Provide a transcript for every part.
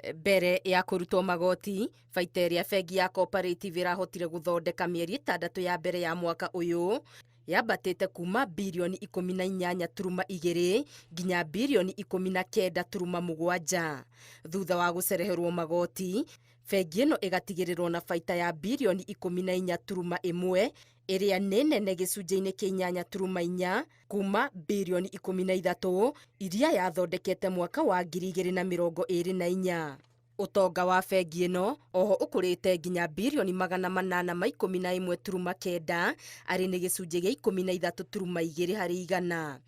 Mbere ya kũrutwo magoti, baita ĩrĩa bengi ya Cooperative ĩrahotire gũthondeka mĩeri 6 ya mbere ya mwaka ũyũ yambatĩte kuma birioni 18.2 nginya birioni 19.7. Thutha wa gũcereherwo magoti, bengi ĩno ĩgatigĩrĩrwo na baita ya birioni 14.1 ĩrĩa nĩ nene gĩcunjĩ-inĩ kĩa 8.4 kuma birioni 13 iria yathondekete mwaka wa 2024. Ũtonga wa bengi ĩno oho ũkũrĩte nginya birioni 811.9 arĩ nĩ gĩcunjĩ gĩa 13.2 harĩ igana.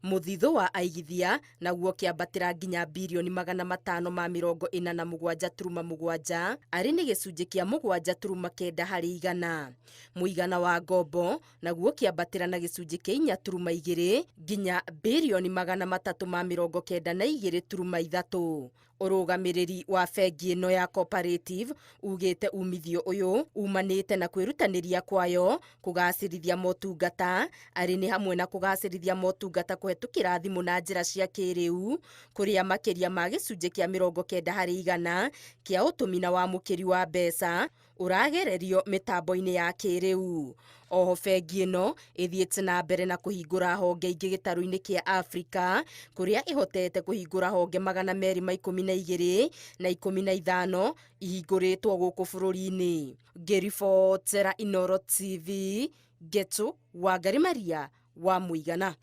Mũthithũ wa aigithia naguo kĩambatĩra nginya birioni 547.7 arĩ nĩ gĩcunjĩ kĩa 7.9 harĩ igana. Mũigana wa ngombo naguo kĩambatĩra na gĩcunjĩ kĩa 4.2 nginya birioni 392.3. Ũrũgamĩrĩri wa bengi ĩno ya Cooperative ugĩte umithio ũyũ umanĩte na kwĩrutanĩria kwayo kũgacĩrithia motungata arĩ nĩ hamwe na kũgacĩrithia motungata kũhetũkĩra thimũ na njĩra cia kĩrĩu, kũrĩa makĩria ma gĩcunjĩ kĩa 90 harĩ igana kĩa ũtũmi na wamũkĩri wa mbeca ũragererio mĩtambo-inĩ ya kĩrĩu. Oho bengi ĩno ĩthiĩte na mbere na kũhingũra honge ingĩ gĩtarũ-inĩ kĩa Afrika, kũrĩa ĩhotete kũhingũra honge 212 na 15 ihingũrĩtwo gũkũ bũrũri-inĩ. Ngĩribotera Inooro TV, Ngetu Wangari Maria wa Mũigana.